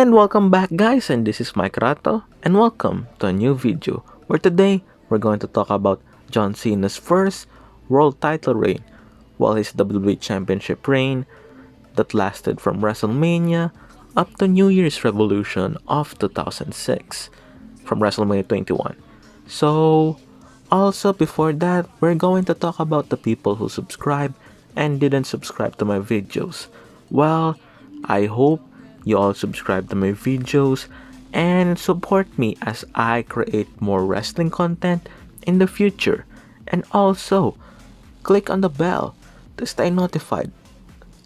And welcome back guys, and this is Mikeratto, and welcome to a new video where today we're going to talk about John Cena's first world title reign, his WWE Championship reign that lasted from Wrestlemania up to New Year's Revolution of 2006 from Wrestlemania 21. So, also before that, we're going to talk about the people who subscribe and didn't subscribe to my videos. Well, I hope you all subscribe to my videos and support me as I create more wrestling content in the future. And also, click on the bell to stay notified.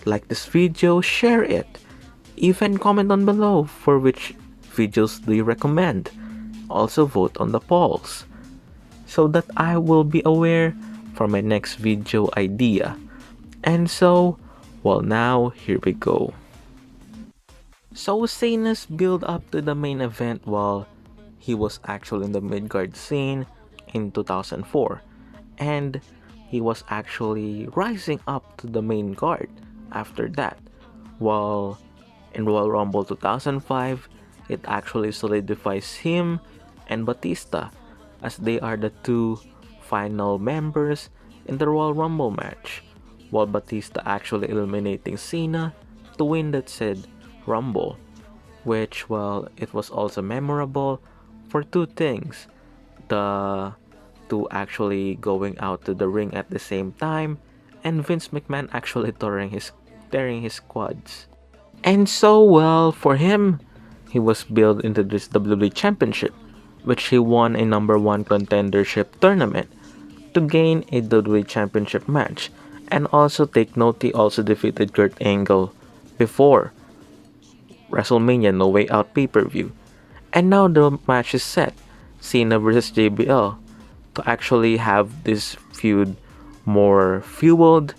Like this video, share it. Even comment on below for which videos do you recommend. Also vote on the polls so that I will be aware for my next video idea. And so, now here we go. So Cena's build up to the main event while he was actually in the mid-card scene in 2004, and he was actually rising up to the main card after that. While in Royal Rumble 2005, it actually solidifies him and Batista as they are the two final members in the Royal Rumble match, while Batista actually eliminating Cena to win that said Rumble, which it was also memorable for two things: the two actually going out to the ring at the same time, and Vince McMahon actually tearing his quads. And so for him, he was built into this WWE Championship, which he won a number one contendership tournament to gain a WWE Championship match. And also take note, he also defeated Kurt Angle before WrestleMania No Way Out pay-per-view. And now the match is set, Cena versus JBL, to actually have this feud more fueled.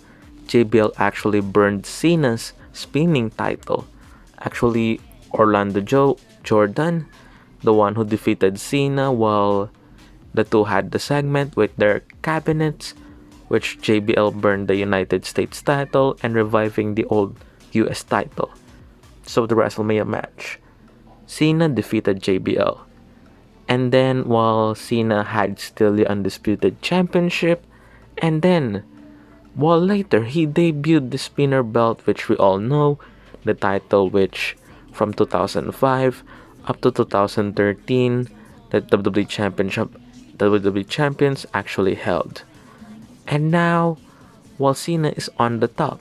JBL actually burned Cena's spinning title. Actually, Orlando Jordan, the one who defeated Cena, while the two had the segment with their cabinets, which JBL burned the United States title and reviving the old US title. So the WrestleMania match, Cena defeated JBL. And then while Cena had still the undisputed championship, and then later he debuted the spinner belt, which we all know, the title which from 2005 up to 2013 the WWE champions actually held. And now, while Cena is on the top,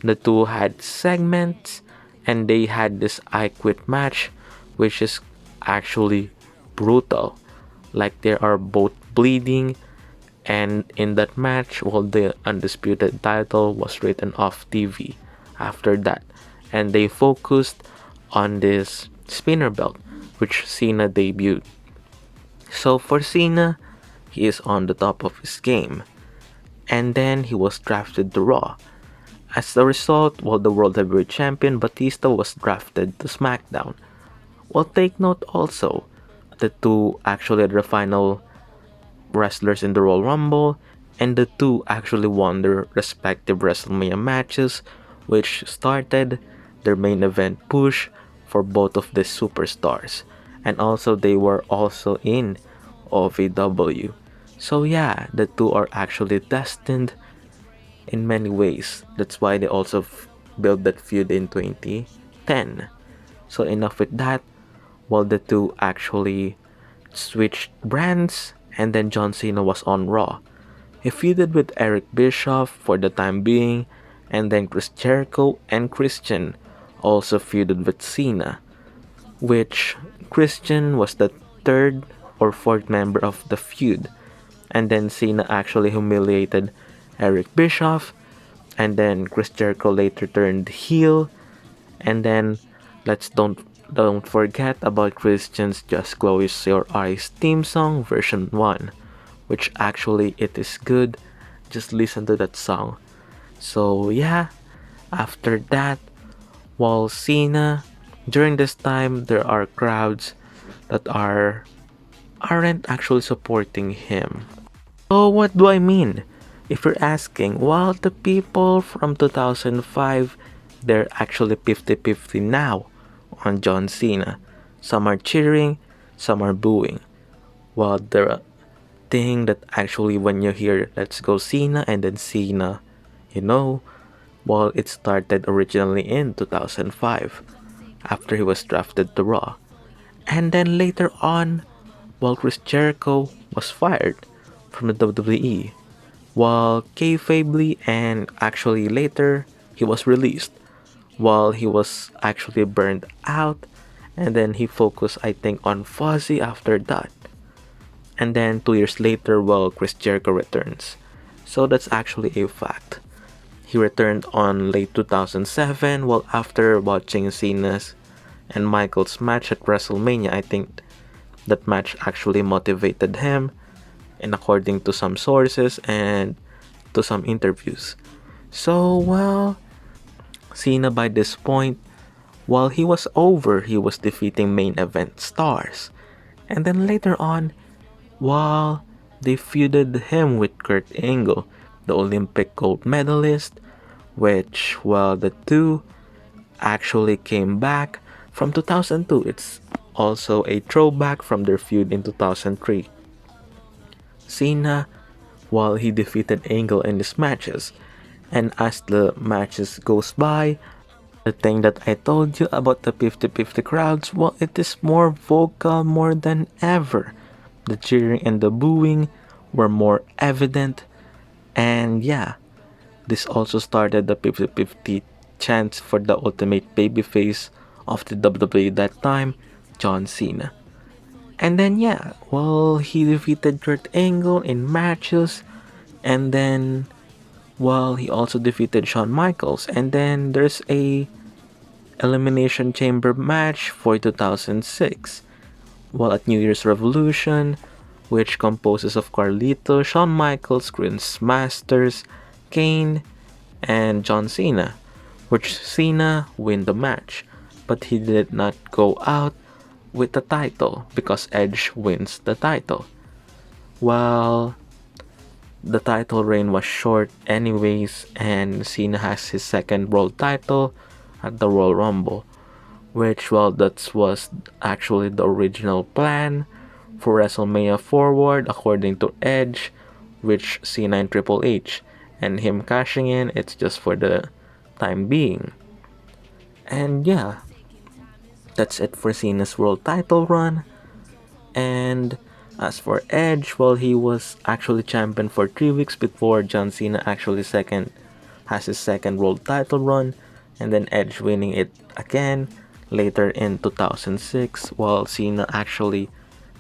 the two had segments and they had this I Quit match, which is actually brutal. Like they are both bleeding, and in that match, the undisputed title was written off TV after that, and they focused on this spinner belt, which Cena debuted. So for Cena, he is on the top of his game. And then he was drafted to Raw. As a result, the World Heavyweight Champion Batista was drafted to SmackDown. Take note also, the two actually are the final wrestlers in the Royal Rumble, and the two actually won their respective WrestleMania matches, which started their main event push for both of the superstars. And also they were also in OVW. So the two are actually destined in many ways. That's why they also built that feud in 2010. So enough with that. The two actually switched brands, and then John Cena was on Raw. He feuded with Eric Bischoff for the time being, and then Chris Jericho and Christian also feuded with Cena, which Christian was the third or fourth member of the feud. And then Cena actually humiliated Eric Bischoff, and then Chris Jericho later turned heel. And then let's don't forget about Christian's Just Close Your Eyes theme song version 1, which actually it is good. Just listen to that song. So after that, Cena, during this time there are crowds that aren't actually supporting him. So what do I mean? If you're asking, the people from 2005, they're actually 50-50 now on John Cena. Some are cheering, some are booing. Well, the thing that actually when you hear "Let's go Cena" and then Cena, you know, well, it started originally in 2005 after he was drafted to Raw. And then later on, while Chris Jericho was fired from the WWE, while kayfabely and actually later he was released, while he was actually burned out, and then he focused, I think, on Fuzzy after that. And then 2 years later, well, Chris Jericho returns. So that's actually a fact. He returned on late 2007, while after watching Cena's and Michael's match at Wrestlemania, I think that match actually motivated him, and according to some sources and to some interviews. So, well, Cena by this point, while he was over, he was defeating main event stars. And then later on, while they feuded him with Kurt Angle, the Olympic gold medalist, which, well, the two actually came back from 2002. It's also a throwback from their feud in 2003. Cena, while he defeated Angle in his matches, and as the matches goes by, the thing that I told you about the 50-50 crowds, well, it is more vocal more than ever. The cheering and the booing were more evident, and yeah, this also started the 50-50 chance for the ultimate babyface of the WWE that time, John Cena. And then yeah, well, he defeated Kurt Angle in matches, and then well, he also defeated Shawn Michaels, and then there's a Elimination Chamber match for 2006. Well, at New Year's Revolution, which composes of Carlito, Shawn Michaels, Chris Masters, Kane, and John Cena, which Cena win the match, but he did not go out with the title because Edge wins the title. Well, the title reign was short anyways, and Cena has his second world title at the Royal Rumble, which, well, that was actually the original plan for WrestleMania forward according to Edge, which Cena and Triple H, and him cashing in, it's just for the time being. And yeah, that's it for Cena's world title run. And as for Edge, well, he was actually champion for 3 weeks before John Cena actually has his second world title run, and then Edge winning it again later in 2006, while Cena actually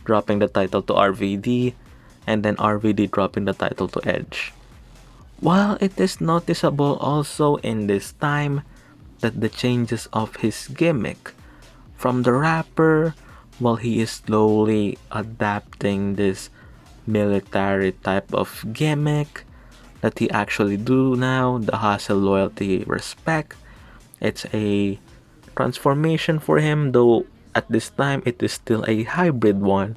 dropping the title to RVD, and then RVD dropping the title to Edge. While it is noticeable also in this time that the changes of his gimmick from the rapper, while he is slowly adapting this military type of gimmick that he actually do now, the hustle, loyalty, respect. It's a transformation for him, though at this time it is still a hybrid one.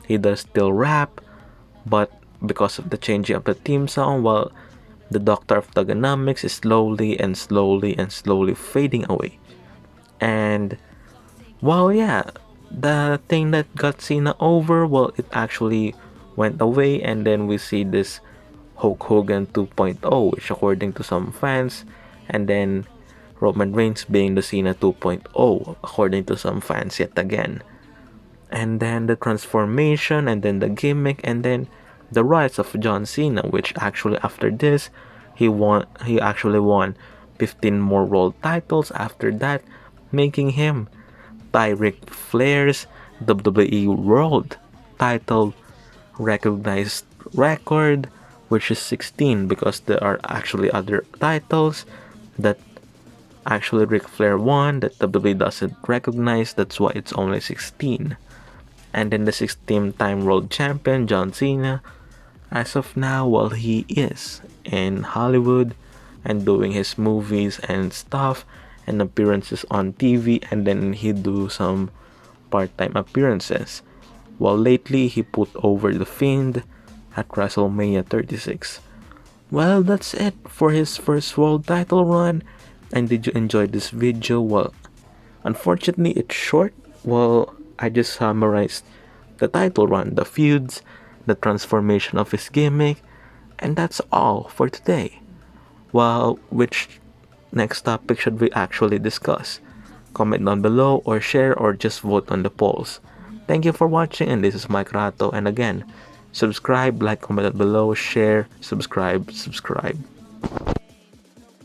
He does still rap, but because of the changing of the theme song, while the Doctor of Thugonomics is slowly and slowly and slowly fading away. And well, yeah, the thing that got Cena over, well, it actually went away, and then we see this Hulk Hogan 2.0, which according to some fans, and then Roman Reigns being the Cena 2.0, according to some fans yet again. And then the transformation, and then the gimmick, and then the rise of John Cena, which actually after this, he actually won 15 more world titles after that, making him by Ric Flair's WWE World title recognized record, which is 16, because there are actually other titles that actually Ric Flair won that WWE doesn't recognize, that's why it's only 16. And then the 16th time world champion, John Cena, as of now, well, he is in Hollywood and doing his movies and stuff and appearances on TV, and then he do some part-time appearances. While lately, he put over The Fiend at WrestleMania 36. Well, that's it for his first world title run. And did you enjoy this video? Well, Unfortunately, it's short. Well, I just summarized the title run, the feuds, the transformation of his gimmick, and that's all for today. Well, which next topic should we actually discuss? Comment down below or share or just vote on the polls. Thank you for watching, and this is Mikeratto, and again, subscribe, like, comment down below, share, subscribe.